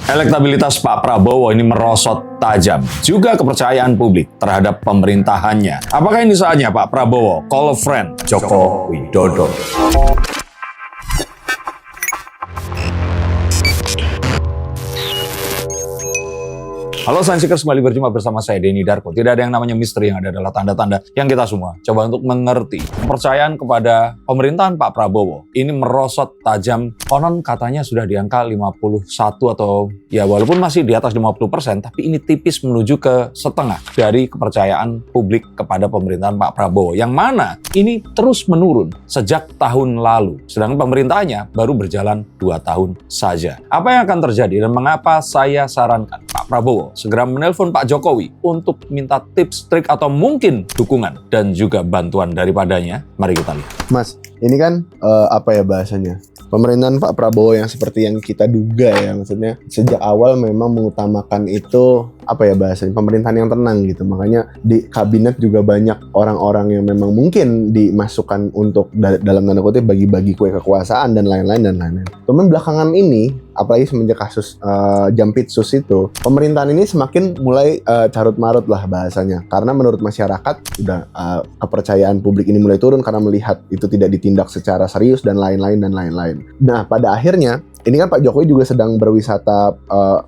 Elektabilitas Pak Prabowo ini merosot tajam, juga kepercayaan publik terhadap pemerintahannya. Apakah ini saatnya Pak Prabowo call a friend Joko Widodo? Halo Sainsikers, kembali berjumpa bersama saya Denny Darko. Tidak ada yang namanya misteri, yang ada adalah tanda-tanda yang kita semua coba untuk mengerti. Kepercayaan kepada pemerintahan Pak Prabowo ini merosot tajam. Konon katanya sudah di angka 51 atau ya walaupun masih di atas 50%, tapi ini tipis menuju ke setengah dari kepercayaan publik kepada pemerintahan Pak Prabowo. Yang mana ini terus menurun sejak tahun lalu. Sedangkan pemerintahnya baru berjalan 2 tahun saja. Apa yang akan terjadi dan mengapa saya sarankan Pak Prabowo segera menelpon Pak Jokowi untuk minta tips, trik, atau mungkin dukungan dan juga bantuan daripadanya? Mari kita lihat. Mas, ini kan apa ya bahasanya? Pemerintahan Pak Prabowo yang seperti yang kita duga ya, maksudnya sejak awal memang mengutamakan itu apa ya bahasanya, pemerintahan yang tenang gitu. Makanya di kabinet juga banyak orang-orang yang memang mungkin dimasukkan untuk dalam tanda kutip bagi-bagi kue kekuasaan dan lain-lain. Cuman belakangan ini, apalagi semenjak kasus Jampitsus itu, pemerintahan ini semakin mulai carut-marut lah bahasanya. Karena menurut masyarakat udah kepercayaan publik ini mulai turun karena melihat itu tidak ditindak secara serius dan lain-lain. Nah, pada akhirnya ini kan Pak Jokowi juga sedang berwisata,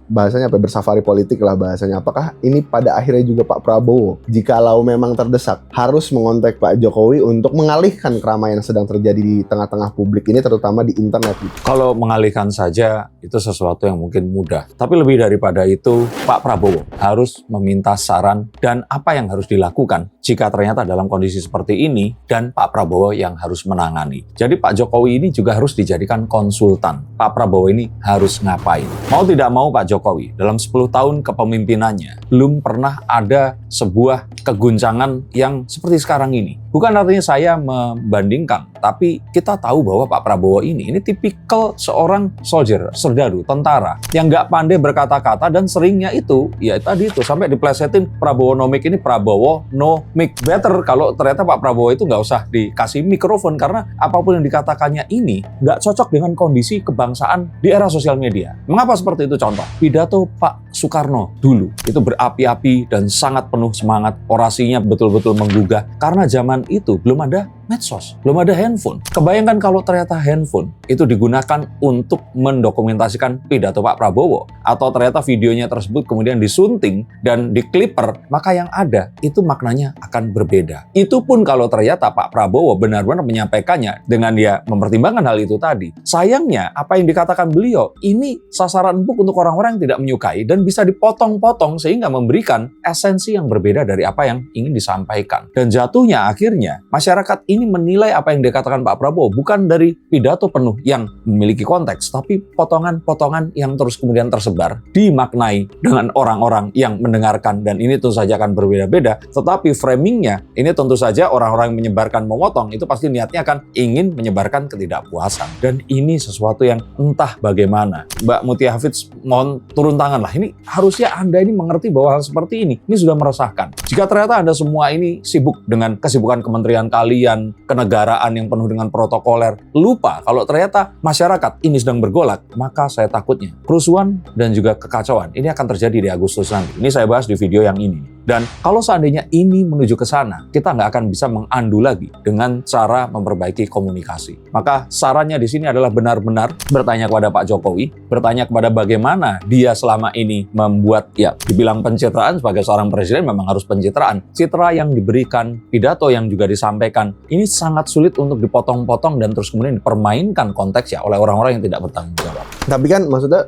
bahasanya apa, bersafari politik lah bahasanya. Apakah ini pada akhirnya juga Pak Prabowo, jikalau memang terdesak, harus mengontak Pak Jokowi untuk mengalihkan keramaian yang sedang terjadi di tengah-tengah publik ini, terutama di internet gitu? Kalau mengalihkan saja itu sesuatu yang mungkin mudah. Tapi lebih daripada itu, Pak Prabowo harus meminta saran dan apa yang harus dilakukan jika ternyata dalam kondisi seperti ini dan Pak Prabowo yang harus menangani. Jadi Pak Jokowi ini juga harus dijadikan konsultan. Pak Prabowo ini harus ngapain? Mau tidak mau Pak Jokowi dalam 10 tahun kepemimpinannya belum pernah ada sebuah keguncangan yang seperti sekarang ini. Bukan artinya saya membandingkan, tapi kita tahu bahwa Pak Prabowo ini tipikal seorang soldier, serdadu, tentara yang nggak pandai berkata-kata dan seringnya itu, ya tadi itu sampai diplesetin Prabowo no mic ini Prabowo no mic. Better kalau ternyata Pak Prabowo itu nggak usah dikasih mikrofon karena apapun yang dikatakannya ini nggak cocok dengan kondisi kebangsaan di era sosial media. Mengapa seperti itu? Contoh, pidato Pak Soekarno dulu itu berapi-api dan sangat penuh semangat, orasinya betul-betul menggugah karena zaman itu belum ada medsos, belum ada handphone. Kebayangkan kalau ternyata handphone itu digunakan untuk mendokumentasikan pidato Pak Prabowo, atau ternyata videonya tersebut kemudian disunting dan dikliper, maka yang ada itu maknanya akan berbeda. Itu pun kalau ternyata Pak Prabowo benar-benar menyampaikannya dengan dia mempertimbangkan hal itu tadi. Sayangnya apa yang dikatakan beliau ini sasaran empuk untuk orang-orang yang tidak menyukai dan bisa dipotong-potong sehingga memberikan esensi yang berbeda dari apa yang ingin disampaikan. Dan jatuhnya akhirnya masyarakat ini menilai apa yang dikatakan Pak Prabowo bukan dari pidato penuh yang memiliki konteks, tapi potongan-potongan yang terus kemudian tersebar dimaknai dengan orang-orang yang mendengarkan, dan ini tentu saja akan berbeda-beda, tetapi framingnya ini tentu saja orang-orang yang menyebarkan memotong itu pasti niatnya akan ingin menyebarkan ketidakpuasan, dan ini sesuatu yang entah bagaimana. Mbak Mutia Hafidz mohon turun tangan lah, ini harusnya Anda ini mengerti bahwa hal seperti ini sudah meresahkan. Jika ternyata Anda semua ini sibuk dengan kesibukan kementerian kalian, kenegaraan yang penuh dengan protokoler, lupa kalau ternyata masyarakat ini sedang bergolak, maka saya takutnya kerusuhan dan juga kekacauan ini akan terjadi di Agustus nanti. Ini saya bahas di video yang ini. Dan kalau seandainya ini menuju ke sana, kita nggak akan bisa mengandu lagi dengan cara memperbaiki komunikasi. Maka sarannya di sini adalah benar-benar bertanya kepada Pak Jokowi, bertanya kepada bagaimana dia selama ini membuat, ya dibilang pencitraan, sebagai seorang presiden memang harus pencitraan. Citra yang diberikan, pidato yang juga disampaikan, ini sangat sulit untuk dipotong-potong dan terus kemudian dipermainkan konteksnya oleh orang-orang yang tidak bertanggung jawab. Tapi kan maksudnya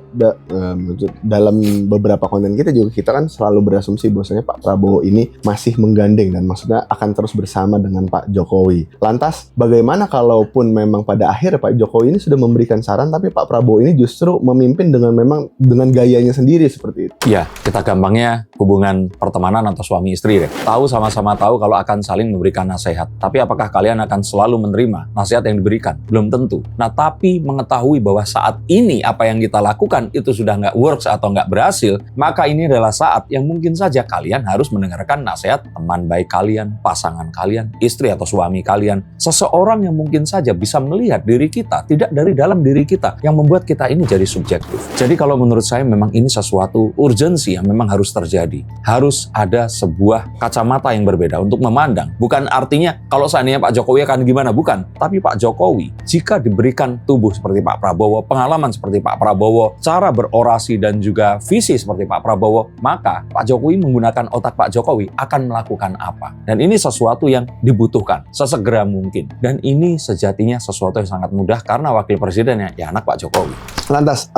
dalam beberapa konten kita kan selalu berasumsi bahwasanya Pak Prabowo ini masih menggandeng dan maksudnya akan terus bersama dengan Pak Jokowi. Lantas bagaimana kalaupun memang pada akhir Pak Jokowi ini sudah memberikan saran tapi Pak Prabowo ini justru memimpin dengan gayanya sendiri seperti itu? Ya, kita gampangnya hubungan pertemanan atau suami istri deh. Tahu sama-sama tahu kalau akan saling memberikan nasihat. Tapi apakah kalian akan selalu menerima nasihat yang diberikan? Belum tentu. Nah, tapi mengetahui bahwa saat ini apa yang kita lakukan itu sudah nggak works atau nggak berhasil, maka ini adalah saat yang mungkin saja kalian harus mendengarkan nasihat teman baik kalian, pasangan kalian, istri atau suami kalian. Seseorang yang mungkin saja bisa melihat diri kita, tidak dari dalam diri kita, yang membuat kita ini jadi subjektif. Jadi kalau menurut saya memang ini sesuatu urgensi yang memang harus terjadi. Harus ada sebuah kacamata yang berbeda untuk memandang. Bukan artinya kalau seandainya Pak Jokowi akan gimana, bukan. Tapi Pak Jokowi, jika diberikan tubuh seperti Pak Prabowo, pengalaman seperti Pak Prabowo, cara berorasi dan juga visi seperti Pak Prabowo, maka Pak Jokowi menggunakan otak Pak Jokowi akan melakukan apa. Dan ini sesuatu yang dibutuhkan sesegera mungkin. Dan ini sejatinya sesuatu yang sangat mudah karena wakil presidennya ya anak Pak Jokowi. Lantas,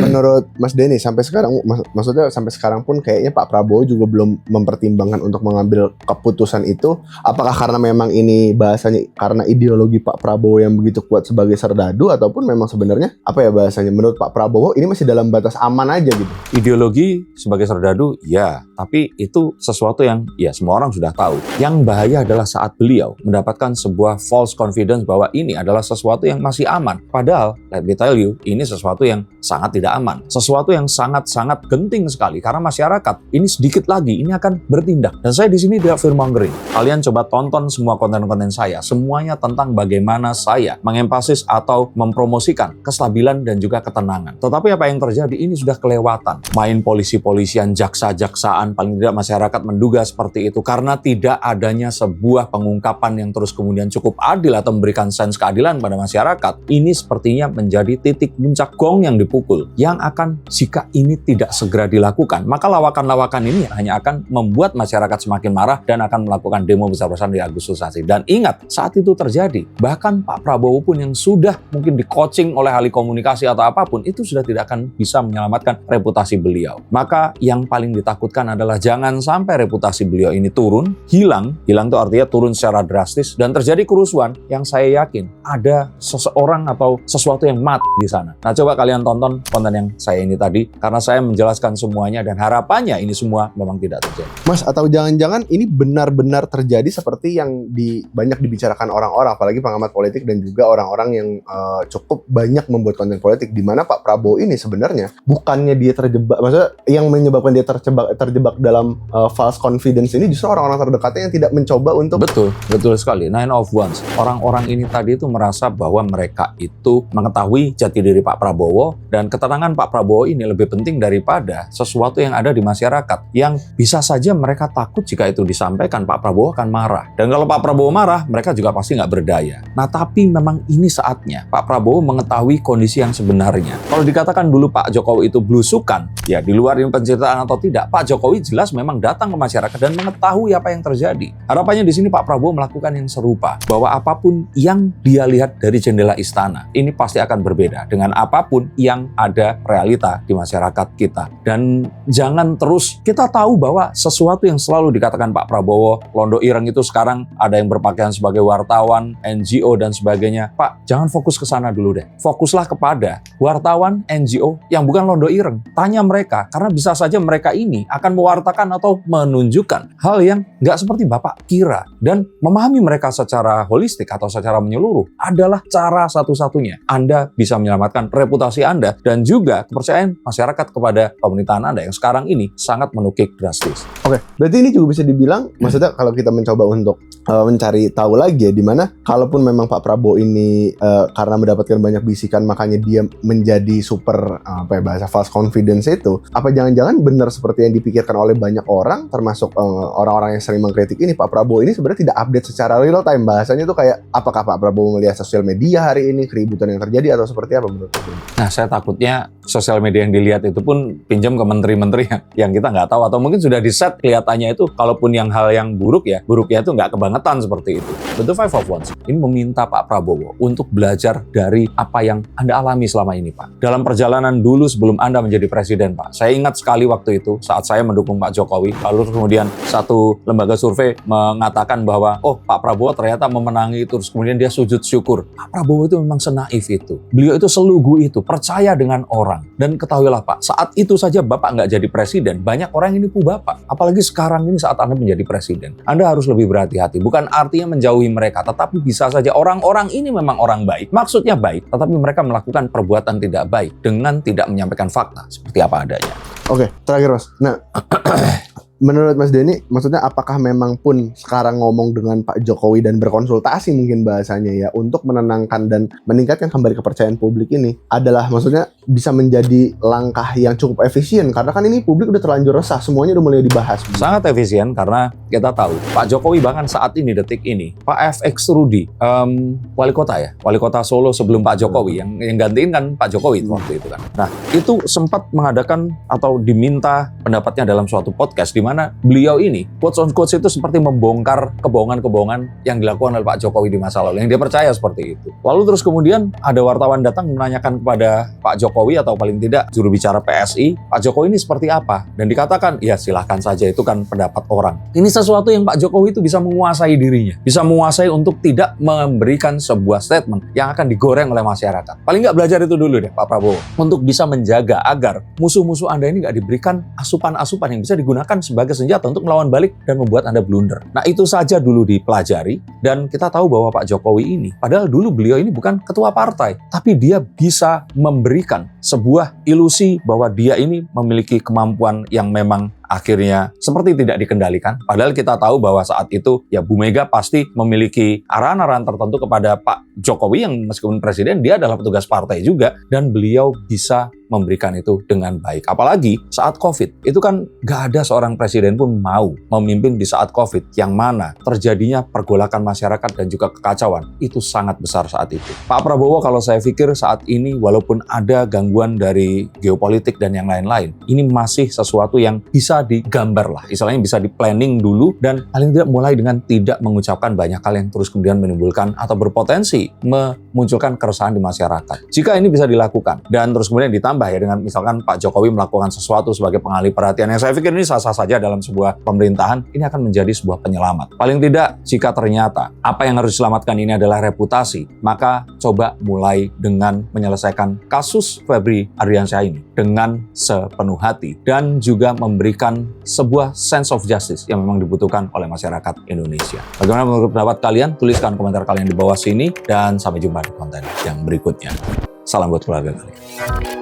menurut Mas Denny sampai sekarang, maksudnya sampai sekarang pun kayaknya Pak Prabowo juga belum mempertimbangkan untuk mengambil keputusan itu. Apakah karena memang ini bahasanya karena ideologi Pak Prabowo yang begitu kuat sebagai serdadu, ataupun memang sebenarnya apa ya bahasanya, menurut Pak Prabowo ini masih dalam batas aman aja gitu? Ideologi sebagai serdadu, ya, tapi itu sesuatu yang ya semua orang sudah tahu. Yang bahaya adalah saat beliau mendapatkan sebuah false confidence bahwa ini adalah sesuatu yang masih aman. Padahal, let me tell you, ini sesuatu yang sangat tidak aman. Sesuatu yang sangat-sangat genting sekali karena masyarakat ini sedikit lagi ini akan bertindak. Dan saya di sini tidak fearmongering. Kalian coba tonton semua konten-konten saya, semuanya tentang bagaimana saya mengempasis atau mempromosikan kestabilan dan juga ketenangan. Tetapi apa yang terjadi ini sudah kelewatan. Main polisi-polisian, jaksa-jaksaan, paling tidak masyarakat menduga seperti itu karena tidak adanya sebuah pengungkapan yang terus kemudian cukup adil atau memberikan sense keadilan pada masyarakat. Ini sepertinya menjadi titik puncak gong yang dipukul yang akan jika ini tidak segera dilakukan, maka lawakan-lawakan ini hanya akan membuat masyarakat semakin marah dan akan melakukan demo besar-besaran di Agustus nanti. Dan ingat, saat itu terjadi, bahkan Pak Prabowo pun yang sudah mungkin di-coaching oleh ahli komunikasi atau apapun, itu sudah tidak akan bisa menyelamatkan reputasi beliau. Maka yang paling ditakutkan adalah jangan sampai reputasi beliau ini turun, hilang itu artinya turun secara drastis, dan terjadi kerusuhan yang saya yakin ada seseorang atau sesuatu yang mati di sana. Nah, coba kalian tonton konten yang saya ini tadi, karena saya menjelaskan semuanya dan harapannya ini semua memang tidak terjadi. Mas, atau jangan-jangan ini benar-benar terjadi seperti yang banyak dibicarakan orang-orang, apalagi pengamat politik dan juga orang-orang yang cukup banyak membuat konten politik, di mana Pak Prabowo ini sebenarnya bukannya dia terjebak, maksudnya yang menyebabkan dia terjebak dalam false confidence ini justru orang-orang terdekatnya yang tidak mencoba untuk... Betul sekali. 9 of Wands. Orang-orang ini tadi itu merasa bahwa mereka itu mengetahui jati diri Pak Prabowo, dan ketenangan Pak Prabowo ini lebih penting daripada sesuatu yang ada di masyarakat yang bisa saja mereka takut jika itu disampaikan Pak Prabowo akan marah. Dan kalau Pak Prabowo marah, mereka juga pasti nggak berdaya. Nah, tapi memang ini saatnya Pak Prabowo mengetahui kondisi yang sebenarnya. Kalau dikatakan dulu Pak Jokowi itu blusukan, ya di luar ini penceritaan atau tidak, Pak Jokowi jelas memang datang ke masyarakat dan mengetahui apa yang terjadi. Harapannya di sini Pak Prabowo melakukan yang serupa, bahwa apapun yang dia lihat dari jendela istana, ini pasti akan berbeda dengan apapun yang ada realita di masyarakat kita. Dan jangan terus, kita tahu bahwa sesuatu yang selalu dikatakan Pak Prabowo, londo ireng itu sekarang ada yang berpakaian sebagai wartawan, NGO dan sebagainya. Pak, jangan fokus ke sana dulu deh. Fokuslah kepada wartawan, NGO yang bukan londo ireng. Tanya mereka, karena bisa saja mereka ini akan mewartakan atau menunjukkan hal yang nggak seperti Bapak kira. Dan memahami mereka secara holistik atau secara menyeluruh adalah cara satu-satunya Anda bisa menyelamatkan reputasi Anda dan juga kepercayaan masyarakat kepada pemerintahan Anda yang sekarang ini sangat menukik drastis. Oke, berarti ini juga bisa dibilang, maksudnya kalau kita mencoba untuk mencari tahu lagi ya, dimana kalaupun memang Pak Prabowo ini karena mendapatkan banyak bisikan makanya dia menjadi super bahasa false confidence itu, apa jangan-jangan benar seperti yang dipikirkan oleh banyak orang, termasuk orang-orang yang sering mengkritik ini, Pak Prabowo ini sebenarnya tidak update secara real time. Bahasanya itu kayak, apakah Pak Prabowo melihat sosial media hari ini, keributan yang terjadi, atau seperti apa menurut Anda? Nah, saya takutnya sosial media yang dilihat itu pun pinjam ke menteri-menteri yang kita nggak tahu, atau mungkin sudah di set kelihatannya itu, kalaupun yang hal yang buruknya itu nggak kebangetan seperti itu. Bentuk 5 of Wands ini meminta Pak Prabowo untuk belajar dari apa yang Anda alami selama ini, Pak. Dalam perjalanan dulu sebelum Anda menjadi presiden, Pak. Saya ingat sekali waktu itu saat saya mendukung Pak Jokowi, lalu kemudian satu lembaga survei mengatakan bahwa Pak Prabowo ternyata memenangi, terus kemudian dia sujud syukur. Pak Prabowo itu memang senaif itu. Beliau itu selugu itu, percaya dengan orang. Dan ketahuilah Pak, saat itu saja saja Bapak nggak jadi presiden, banyak orang yang nipu Bapak. Apalagi sekarang ini saat Anda menjadi presiden. Anda harus lebih berhati-hati. Bukan artinya menjauhi mereka, tetapi bisa saja orang-orang ini memang orang baik. Maksudnya baik, tetapi mereka melakukan perbuatan tidak baik dengan tidak menyampaikan fakta seperti apa adanya. Oke, terakhir Mas. Nah, menurut Mas Denny, maksudnya apakah memang pun sekarang ngomong dengan Pak Jokowi dan berkonsultasi mungkin bahasanya ya untuk menenangkan dan meningkatkan kembali kepercayaan publik ini adalah maksudnya bisa menjadi langkah yang cukup efisien karena kan ini publik udah terlanjur resah, semuanya udah mulai dibahas. Sangat efisien karena kita tahu Pak Jokowi bahkan saat ini detik ini Pak FX Rudi wali kota Solo sebelum Pak Jokowi yang gantiin kan Pak Jokowi waktu itu kan. Nah itu sempat mengadakan atau diminta pendapatnya dalam suatu podcast di mana beliau ini quotes on quotes itu seperti membongkar kebohongan-kebohongan yang dilakukan oleh Pak Jokowi di masa lalu yang dia percaya seperti itu. Lalu terus kemudian ada wartawan datang menanyakan kepada Pak Jokowi atau paling tidak juru bicara PSI, Pak Jokowi ini seperti apa? Dan dikatakan, ya silahkan saja itu kan pendapat orang. Ini sesuatu yang Pak Jokowi itu bisa menguasai dirinya, bisa menguasai untuk tidak memberikan sebuah statement yang akan digoreng oleh masyarakat. Paling nggak belajar itu dulu deh Pak Prabowo, untuk bisa menjaga agar musuh-musuh Anda ini nggak diberikan asupan-asupan yang bisa digunakan sebagai senjata untuk melawan balik dan membuat Anda blunder. Nah itu saja dulu dipelajari dan kita tahu bahwa Pak Jokowi ini, padahal dulu beliau ini bukan ketua partai, tapi dia bisa memberikan sebuah ilusi bahwa dia ini memiliki kemampuan yang memang akhirnya seperti tidak dikendalikan. Padahal kita tahu bahwa saat itu ya Bu Mega pasti memiliki arahan-arahan tertentu kepada Pak Jokowi yang meskipun presiden dia adalah petugas partai juga dan beliau bisa memberikan itu dengan baik. Apalagi saat COVID, itu kan gak ada seorang presiden pun mau memimpin di saat COVID yang mana terjadinya pergolakan masyarakat dan juga kekacauan. Itu sangat besar saat itu. Pak Prabowo kalau saya pikir saat ini walaupun ada gangguan dari geopolitik dan yang lain-lain, ini masih sesuatu yang bisa digambar lah, istilahnya bisa di planning dulu dan paling tidak mulai dengan tidak mengucapkan banyak hal yang terus kemudian menimbulkan atau berpotensi memunculkan keresahan di masyarakat. Jika ini bisa dilakukan dan terus kemudian ditambah ya dengan misalkan Pak Jokowi melakukan sesuatu sebagai pengalih perhatian yang saya pikir ini sah-sah saja dalam sebuah pemerintahan, ini akan menjadi sebuah penyelamat. Paling tidak jika ternyata apa yang harus diselamatkan ini adalah reputasi, maka coba mulai dengan menyelesaikan kasus Febri Ardiansyah ini dengan sepenuh hati dan juga memberikan sebuah sense of justice yang memang dibutuhkan oleh masyarakat Indonesia. Bagaimana menurut pendapat kalian? Tuliskan komentar kalian di bawah sini dan sampai jumpa di konten yang berikutnya. Salam buat keluarga kalian.